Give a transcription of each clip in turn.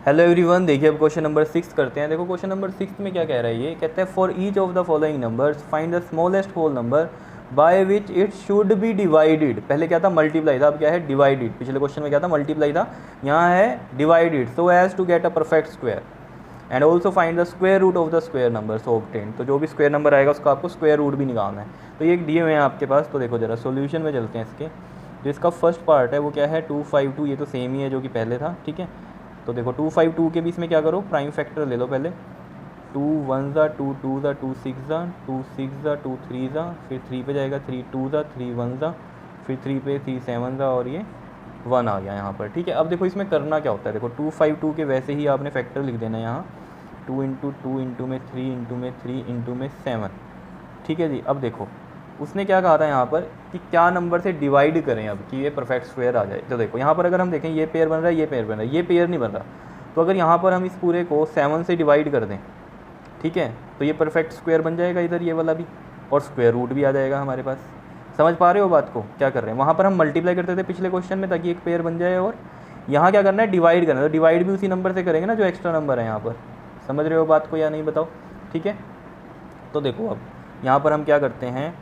Hello everyone, देखिए अब question number 6 करते हैं। देखो क्वेश्चन नंबर 6 में क्या कह रहा है, ये कहते हैं for each of the following numbers find the smallest whole number by which it should be divided. पहले क्या था, मल्टीप्लाई था, अब क्या है, डिवाइडेड। पिछले क्वेश्चन में क्या था, मल्टीप्लाई था, यहाँ है divided, so as to get a perfect square and also find the square root of the square number so obtain. तो जो भी स्क्वायर नंबर आएगा उसका आपको स्क्वायर रूट भी निकालना है। तो ये दिए हुए हैं आपके पास। तो देखो जरा सोल्यूशन में चलते हैं इसके। जो इसका फर्स्ट पार्ट है वो क्या है, 252, ये तो सेम ही है जो कि पहले था, ठीक है। तो देखो 252 के बीच में क्या करो, प्राइम फैक्टर ले लो पहले। 2 1 ज़ा, 2 2 ज़ा, 2 6 ज़ा, 2 6 ज़ा, 2 3 ज़ा, फिर 3 पे जाएगा, 3 2 ज़ा, 3 1 ज़ा, फिर 3 पे 3 7 ज़ा, और ये 1 आ गया यहाँ पर, ठीक है। अब देखो इसमें करना क्या होता है, देखो 252 के वैसे ही आपने फैक्टर लिख देना है यहाँ, 2 इंटू 2 इंटू में 3 इंटू में 3 इंटू में 7, ठीक है जी। अब देखो उसने क्या कहा था यहाँ पर कि क्या नंबर से डिवाइड करें अब कि ये परफेक्ट स्क्वायर आ जाए। तो देखो यहाँ पर अगर हम देखें, ये पेयर बन रहा है, ये पेयर बन रहा है, ये पेयर नहीं बन रहा। तो अगर यहाँ पर हम इस पूरे को 7 से डिवाइड कर दें, ठीक है, तो ये परफेक्ट स्क्वायर बन जाएगा इधर, ये वाला भी, और स्क्वायर रूट भी आ जाएगा हमारे पास। समझ पा रहे हो बात को, क्या कर रहे हैं। वहाँ पर हम मल्टीप्लाई करते थे पिछले क्वेश्चन में ताकि एक पेयर बन जाए, और यहाँ क्या करना है, डिवाइड करना है। तो डिवाइड भी उसी नंबर से करेंगे ना जो एक्स्ट्रा नंबर है यहाँ पर। समझ रहे हो बात को या नहीं, बताओ, ठीक है। तो देखो अब यहाँ पर हम क्या करते हैं,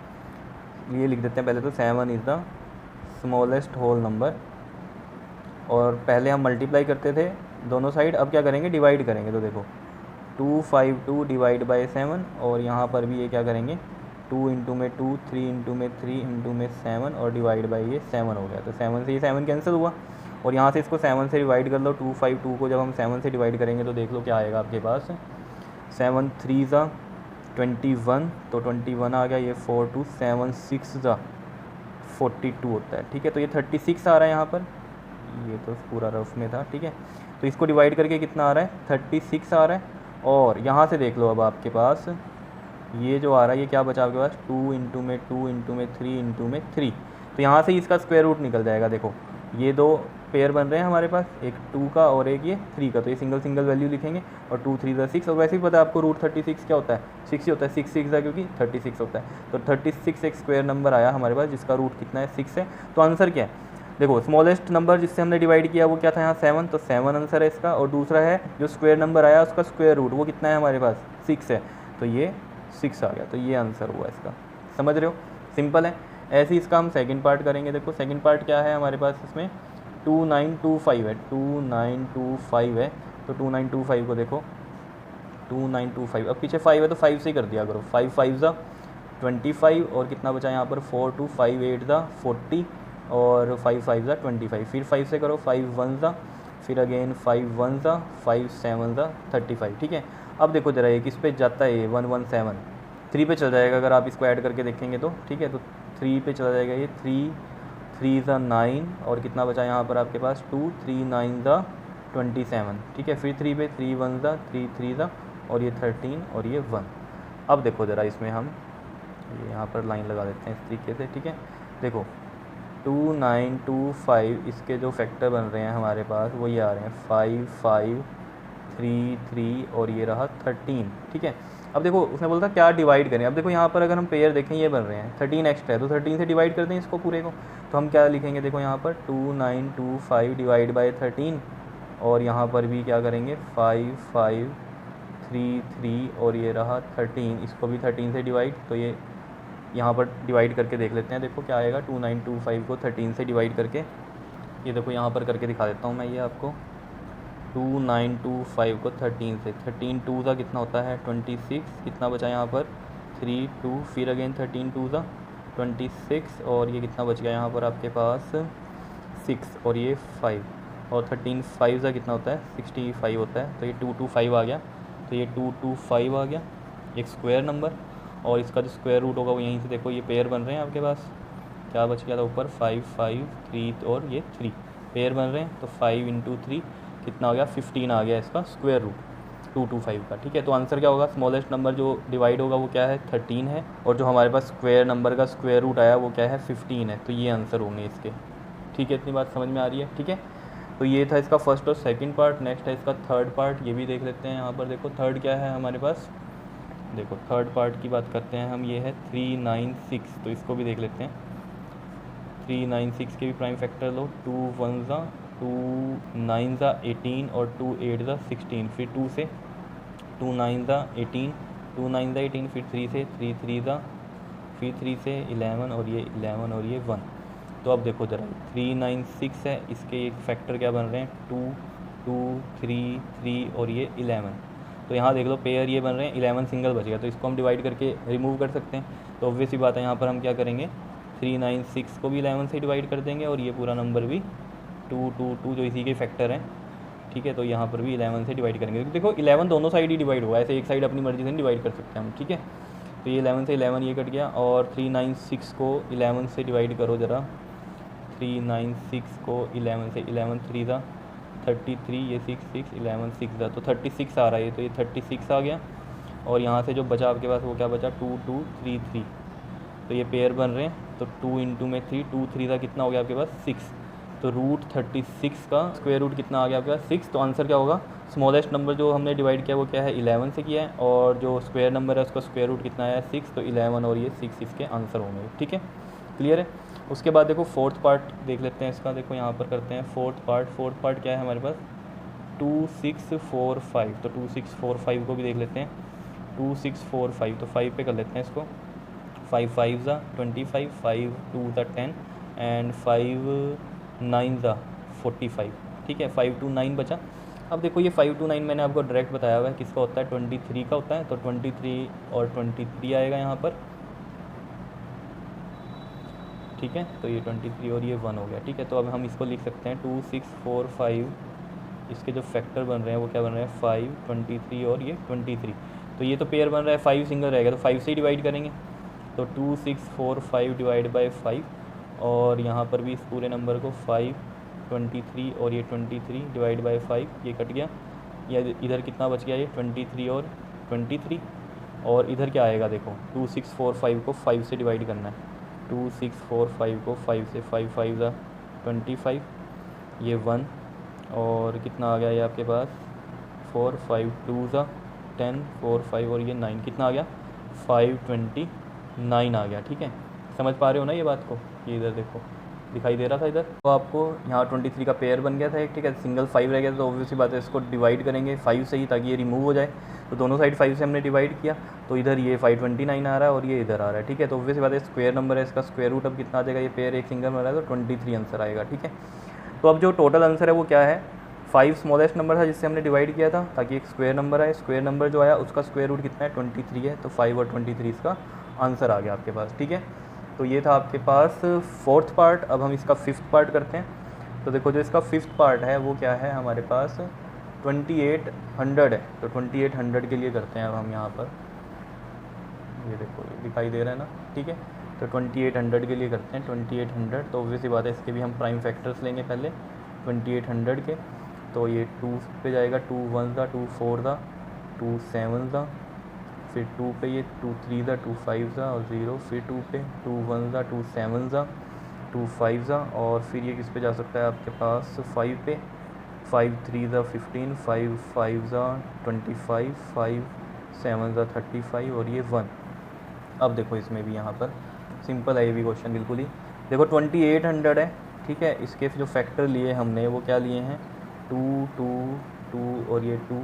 ये लिख देते हैं पहले तो 7 is the smallest whole number, और पहले हम मल्टीप्लाई करते थे दोनों साइड, अब क्या करेंगे, डिवाइड करेंगे। तो देखो 252 डिवाइड बाई 7, और यहाँ पर भी ये क्या करेंगे, 2 इंटू में 2, 3 इंटू में 3 इंटू में 7, और डिवाइड बाई ये 7 हो गया। तो 7 से ये 7 कैंसिल हुआ, और यहाँ से इसको 7 से डिवाइड कर लो। 252 को जब हम 7 से डिवाइड करेंगे तो देख लो क्या आएगा आपके पास, 7 3 ज़ा 21, तो 21 आ गया, ये 4 2 7 6 ज़ा 42 होता है, ठीक है। तो ये 36 आ रहा है यहाँ पर, ये तो पूरा रफ में था, ठीक है। तो इसको डिवाइड करके कितना आ रहा है, 36 आ रहा है। और यहाँ से देख लो अब आपके पास ये जो आ रहा है, ये क्या बचा आपके पास, 2 इंटू में 2 इंटू में 3 इंटू में 3। तो यहाँ से इसका स्क्वायर रूट निकल जाएगा। देखो ये दो पेयर बन रहे हैं हमारे पास, एक 2 का और एक ये 3 का, तो ये सिंगल सिंगल वैल्यू लिखेंगे, और 2 3 6, और वैसे ही पता है आपको रूट 36 क्या होता है, 6 ही होता है। 6 6 क्योंकि 36 होता है, तो 36 एक स्क्वायर नंबर आया हमारे पास जिसका रूट कितना है, 6 है। तो आंसर क्या है, देखो स्मॉलेस्ट नंबर जिससे हमने डिवाइड किया वो क्या था यहाँ, 7, तो 7 आंसर है इसका। और दूसरा है जो स्क्वायर नंबर आया उसका स्क्वायर रूट, वो कितना है हमारे पास, 6 है, तो ये 6 आ गया। तो ये आंसर हुआ इसका। समझ रहे हो, सिंपल है। ऐसे ही इसका हम सेकंड पार्ट करेंगे। देखो सेकंड पार्ट क्या है हमारे पास, इसमें 2925 है, 2925 है। तो 2925 को देखो, 2925, अब पीछे 5 है तो 5 से ही कर दिया करो। 5 5 ज़ा 25, और कितना बचा यहाँ पर, 4 2 5 8 ज़ा 40, और 5 5 ज़ा 25, फिर 5 से करो, 5 1 ज़ा, फिर अगेन 5 1 ज़ा, 5 7 ज़ा 35, ठीक है। अब देखो जरा ये किस पे जाता है, ये 117 3 पे चल जाएगा अगर आप इसको ऐड करके देखेंगे तो, ठीक है। तो 3 पे चला जाएगा ये, 3 3 ज़ा 9, और कितना बचा यहाँ पर आपके पास, 2 3 9 ज़ा 27, ठीक है। फिर 3 पे 3 1 ज़ा 3 3 ज़ा, और ये 13, और ये 1। अब देखो ज़रा इसमें हम ये यहाँ पर लाइन लगा देते हैं इस तरीके से, ठीक है। देखो 2925 इसके जो फैक्टर बन रहे हैं हमारे पास वो ये आ रहे हैं, 5 5 3 3, और ये रहा 13, ठीक है। अब देखो उसने बोला था क्या डिवाइड करें। अब देखो यहाँ पर अगर हम पेयर देखें, ये बन रहे हैं 13 एक्स्ट्रा है, तो 13 से डिवाइड करते हैं इसको पूरे को। तो हम क्या लिखेंगे, देखो यहाँ पर 2925 डिवाइड बाई 13, और यहाँ पर भी क्या करेंगे, 5 5 3 3, और ये रहा 13, इसको भी 13 से डिवाइड। तो ये यहाँ पर डिवाइड करके देख लेते हैं, देखो क्या आएगा, 2925 को 13 से डिवाइड करके, ये देखो यहाँ पर करके दिखा देता हूँ मैं ये आपको। 2925 को 13 से, 13 2 ज़ा कितना होता है, 26, कितना बचा यहाँ पर, 3 2, फिर अगेन 13 2 ज़ा 26, और ये कितना बच गया यहाँ पर आपके पास, 6, और ये 5, और 13 5 ज़ा कितना होता है, 65 होता है। तो ये 225 आ गया, तो ये 225 आ गया एक स्क्वायर नंबर, और इसका जो स्क्वायर रूट होगा वो यहीं से देखो, ये पेयर बन रहे हैं आपके पास, क्या बच गया था ऊपर, 5 5 3, और ये 3 पेयर बन रहे हैं। तो 5 इंटू 3 कितना आ गया, 15 आ गया इसका स्क्वायर रूट 225 का, ठीक है। तो आंसर क्या होगा, स्मॉलेस्ट नंबर जो डिवाइड होगा वो क्या है, 13 है, और जो हमारे पास स्क्वायर नंबर का स्क्वायर रूट आया वो क्या है, 15 है। तो ये आंसर होंगे इसके, ठीक है। इतनी बात समझ में आ रही है, ठीक है। तो ये था इसका फर्स्ट और सेकंड पार्ट। नेक्स्ट है इसका थर्ड पार्ट, ये भी देख लेते हैं। यहाँ पर देखो थर्ड क्या है हमारे पास, देखो थर्ड पार्ट की बात करते हैं हम, ये है 396, तो इसको भी देख लेते हैं। 396 के भी प्राइम फैक्टर लो, 2 1 ज़ा 9 ज़ा 18 और 2 8 ज़ा 16, फिर 2 से 2 9 ज़ा 18, 2 9 ज़ा 18, फिर 3 से 3 3 ज़ा, फिर 3 से 11 और ये 11 और ये 1। तो अब देखो ज़रा 3 9 6 है, इसके एक फैक्टर क्या बन रहे हैं 2 2 3 3 और ये 11। तो यहाँ देख लो पेयर ये बन रहे हैं, 11 सिंगल बच गया, तो इसको हम डिवाइड करके रिमूव कर सकते हैं। तो ऑब्वियस ही बात है यहाँ पर हम क्या करेंगे 3 9 6 को भी 11 से डिवाइड कर देंगे और ये पूरा नंबर भी 2 2 2 जो इसी के फैक्टर हैं, ठीक है। तो यहाँ पर भी 11 से डिवाइड करेंगे, क्योंकि देखो 11 दोनों साइड ही डिवाइड हुआ है, ऐसे एक साइड अपनी मर्जी से डिवाइड कर सकते हैं हम, ठीक है। तो ये 11 से 11 ये कट गया, और 3 9 6 को 11 से डिवाइड करो ज़रा, 3 9 6 को 11 से 11 3 था 33, ये 6 6 11 6 था, तो 36 आ रहा है, तो ये 36 आ गया। और यहाँ से जो बचा आपके पास वो क्या बचा 2 2 3 3, तो ये पेयर बन रहे हैं। तो 2 इंटू में 3 2 3 था, कितना हो गया आपके पास 6। तो रूट 36 का स्क्वायर रूट कितना आ गया आपके पास 6। तो आंसर क्या होगा, स्मॉलेस्ट नंबर जो हमने डिवाइड किया वो क्या है 11 से किया है, और जो स्क्वायर नंबर है उसका स्क्वायर रूट कितना है 6। तो 11 और ये 6 इसके आंसर होंगे, ठीक है, क्लियर है। उसके बाद देखो फोर्थ पार्ट देख लेते हैं इसका, देखो यहाँ पर करते हैं फोर्थ पार्ट क्या है हमारे पास 2 6 4 5। तो 2 6 4 5 को भी देख लेते हैं, 2 6 4 5, तो 5 पे कर लेते हैं इसको। 5 5 ज़ा 25, 5 2 ज़ा 10 एंड 5 9 ज़ा 45, ठीक है। 5 2 9 बचा। अब देखो ये 5 2 9 मैंने आपको डायरेक्ट बताया हुआ है किसका होता है 23 का होता है, तो 23 और 23 आएगा यहाँ पर, ठीक है। तो ये 23 और ये 1 हो गया, ठीक है। तो अब हम इसको लिख सकते हैं 2 6 4 5, इसके जो फैक्टर बन रहे हैं वो क्या बन रहे हैं 5 23 और ये 23। तो ये तो पेयर बन रहा है 5 सिंगल रहेगा, तो 5 से ही डिवाइड करेंगे। तो 2 6 4 5 डिवाइड बाई 5, और यहाँ पर भी इस पूरे नंबर को 5 23 और ये 23 डिवाइड बाई 5, ये कट गया। ये इधर कितना बच गया ये 23 और 23, और इधर क्या आएगा देखो 2 6 4 5 को 5 से डिवाइड करना है। 2 6 4 5 को 5 से 5 5 ज़ा 25, ये 1, और कितना आ गया ये आपके पास 4 5 2 ज़ा 10 4 5 और ये 9, कितना आ गया 529 आ गया, ठीक है। समझ पा रहे हो ना ये बात को, ये इधर देखो दिखाई दे रहा था इधर, तो आपको यहाँ 23 का पेयर बन गया था एक, ठीक है। सिंगल 5 रह गया, तो ऑब्वियसली बात है इसको डिवाइड करेंगे 5 से ही, ताकि ये रिमूव हो जाए। तो दोनों साइड 5 से हमने डिवाइड किया, तो इधर ये 529 आ रहा है और ये इधर आ रहा है, ठीक है। तो ऑब्वियसली बात है स्क्वायर नंबर है, इसका स्क्वायर रूट अब कितना आ जाएगा, ये पेयर एक सिंगल में रहा है तो 23 आंसर आएगा, ठीक है। तो अब जो टोटल आंसर है वो क्या है 5 स्मॉलेस्ट नंबर था जिससे हमने डिवाइड किया था, ताकि एक स्क्वायर नंबर आए। स्क्वायर नंबर जो आया उसका स्क्वायर रूट कितना है 23 है, तो 5 और 23 इसका आंसर आ गया आपके पास, ठीक है। तो ये था आपके पास फोर्थ पार्ट। अब हम इसका फिफ्थ पार्ट करते हैं। तो देखो जो इसका फिफ्थ पार्ट है वो क्या है हमारे पास 2800 है, तो 2800 के लिए करते हैं अब हम यहाँ पर, ये देखो ये दिखाई दे रहा है ना, ठीक है। तो 2800 के लिए करते हैं 2800। तो ऑब्वियसली बात है इसके भी हम प्राइम फैक्टर्स लेंगे पहले 2800 के। तो ये 2 पे जाएगा, 2 1 ज़ा 2 4 ज़ा 2 7 ज़ा, फिर 2 पे ये 2 3 ज़ा 2 5 ज़ा और 0, फिर 2 पे 2 1 ज़ा 2 7 ज़ा 2 5 ज़ा, और फिर ये किस पे जा सकता है आपके पास 5 पे 5 3 ज़ा 15, 5 5 ज़ा 25, 5 7 ज़ा 35 और ये 1। अब देखो इसमें भी यहाँ पर सिंपल है ये भी क्वेश्चन बिल्कुल ही, देखो 2800 है, ठीक है। इसके जो फैक्टर लिए हमने वो क्या लिए हैं 2 2 2 और ये 2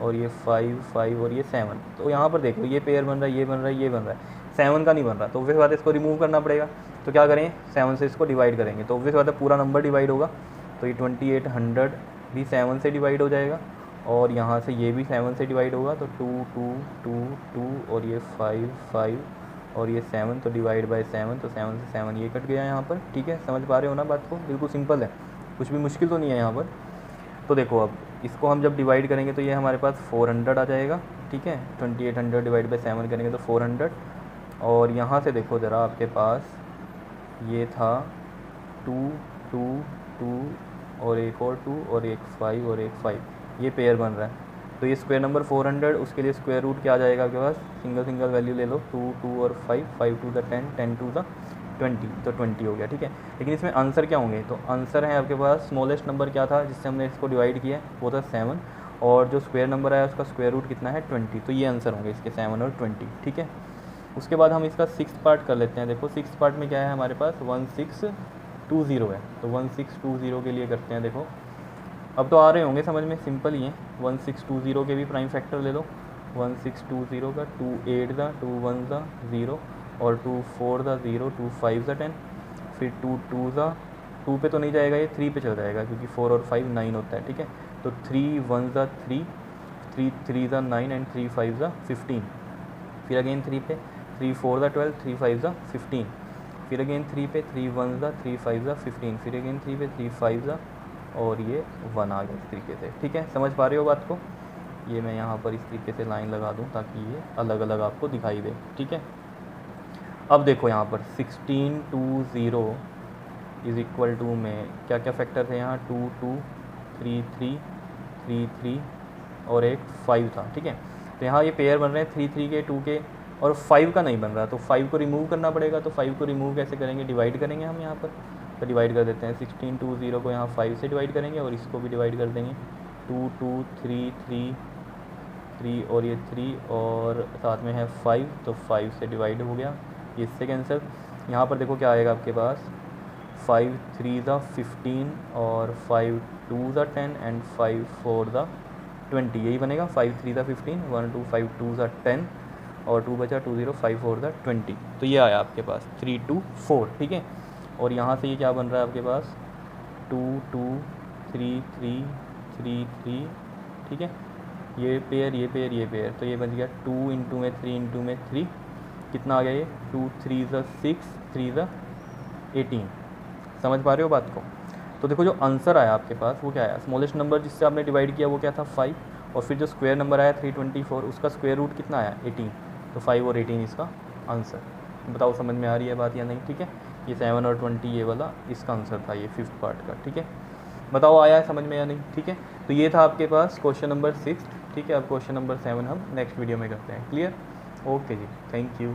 और ये 5 5 और ये 7। तो यहाँ पर देखो ये पेयर बन रहा है, ये बन रहा है, ये बन रहा है, 7 का नहीं बन रहा, तो ऑब्वियस बात है इसको रिमूव करना पड़ेगा। तो क्या करें 7 से इसको डिवाइड करेंगे, तो ऑब्वियस बात है पूरा नंबर डिवाइड होगा। तो ये 2800 भी 7 से डिवाइड हो जाएगा, और यहाँ से ये भी 7 से डिवाइड होगा, तो 2 2 2 2 और ये 5 5 और ये 7, तो डिवाइड बाय 7, तो 7 से 7 ये कट गया यहाँ पर, ठीक है। समझ पा रहे हो ना बात को, बिल्कुल सिंपल है, कुछ भी मुश्किल तो नहीं है यहाँ पर। तो देखो अब इसको हम जब डिवाइड करेंगे तो ये हमारे पास 400 आ जाएगा, ठीक है। 2800 डिवाइड बाई 7 करेंगे तो 400, और यहाँ से देखो ज़रा आपके पास ये था 2 2 2 और एक और 2 और एक 5 और एक 5, ये पेयर बन रहा है। तो ये स्क्वायर नंबर 400, उसके लिए स्क्वायर रूट क्या आ जाएगा आपके पास, सिंगल सिंगल वैल्यू ले लो, 2 2 और 5 5 2 ज़ा 10 10 2 ज़ा 20, तो 20 हो गया, ठीक है। लेकिन इसमें आंसर क्या होंगे, तो आंसर है आपके पास स्मॉलेस्ट नंबर क्या था जिससे हमने इसको डिवाइड किया वो था 7, और जो स्क्वायर नंबर आया उसका स्क्वायर रूट कितना है 20, तो ये आंसर होंगे इसके 7 और 20, ठीक है। उसके बाद हम इसका सिक्स्थ पार्ट कर लेते हैं। देखो सिक्स्थ पार्ट में क्या है हमारे पास 1 6 1620 है, तो 1620 के लिए करते हैं। देखो अब तो आ रहे होंगे समझ में, सिंपल ही है। 1620 के भी प्राइम फैक्टर ले लो। 1620 का 2 8 ज़ा 2 1 ज़ा 0 और 2 4 ज़ा 0 2 5 ज़ा 10, फिर 2 2 ज़ा 2 पे तो नहीं जाएगा, ये 3 पे चल जाएगा क्योंकि 4 और 5 9 होता है, ठीक है। तो 3 1 ज़ा 3 3 3 ज़ा 9 एंड 3 5 ज़ा 15, फिर अगेन 3 पे 3 4 ज़ा 12 3 5 ज़ा 15, फिर अगेन 3 पे 3 1 ज़ा 3 5 ज़ा 15, फिर अगेन 3 पे 3 5 ज़ा और ये 1 आ गया इस तरीके से, ठीक है। समझ पा रहे हो बात को? ये मैं यहाँ पर इस तरीके से लाइन लगा दूँ ताकि ये अलग अलग आपको दिखाई दे, ठीक है। अब देखो यहाँ पर 1620 इज़ इक्वल टू में क्या क्या फैक्टर थे यहाँ, 2 2 3 3 3 3 और एक 5 था, ठीक है। तो यहाँ ये पेयर बन रहे हैं 3 3 के 2 के, और 5 का नहीं बन रहा, तो 5 को रिमूव करना पड़ेगा। तो 5 को रिमूव कैसे करेंगे, डिवाइड करेंगे हम यहाँ पर, तो डिवाइड कर देते हैं। 1620 को यहाँ 5 से डिवाइड करेंगे और इसको भी डिवाइड कर देंगे। 2 2 3 3 3 और ये 3 और साथ में है 5, तो 5 से डिवाइड हो गया, ये इससे कैंसिल। यहाँ पर देखो क्या आएगा आपके पास, 5 3 ज़ा 15 और 5 2 ज़ा 10 एंड 5 4 ज़ा 20, यही बनेगा। 5 3 ज़ा 15 1 2 5 2 ज़ा 10 और 2 बचा 2 0 5 4 ज़ा 20, तो ये आया आपके पास 3 2 4, ठीक है। और यहाँ से ये क्या बन रहा है आपके पास, 2 2 3 3 3 3, ठीक है। ये पेयर ये पेयर ये पेयर, तो ये बन गया 2 इंटू में 3 इंटू में 3, कितना आ गया ये 2 3 ज़ा 6 3 ज़ा 18। समझ पा रहे हो बात को? तो देखो जो आंसर आया आपके पास वो क्या आया, स्मॉलेस्ट नंबर जिससे आपने डिवाइड किया वो क्या था 5, और फिर जो स्क्वायर नंबर आया 324 उसका स्क्वायर रूट कितना आया 18, तो 5 और 18 इसका आंसर। बताओ समझ में आ रही है बात या नहीं, ठीक है। ये 7 और 20 ये वाला इसका आंसर था, ये 5th पार्ट का, ठीक है। बताओ आया है समझ में या नहीं, ठीक है। तो ये था आपके पास क्वेश्चन नंबर 6, ठीक है। अब क्वेश्चन नंबर 7 हम नेक्स्ट वीडियो में करते हैं, क्लियर? ओके जी, थैंक यू।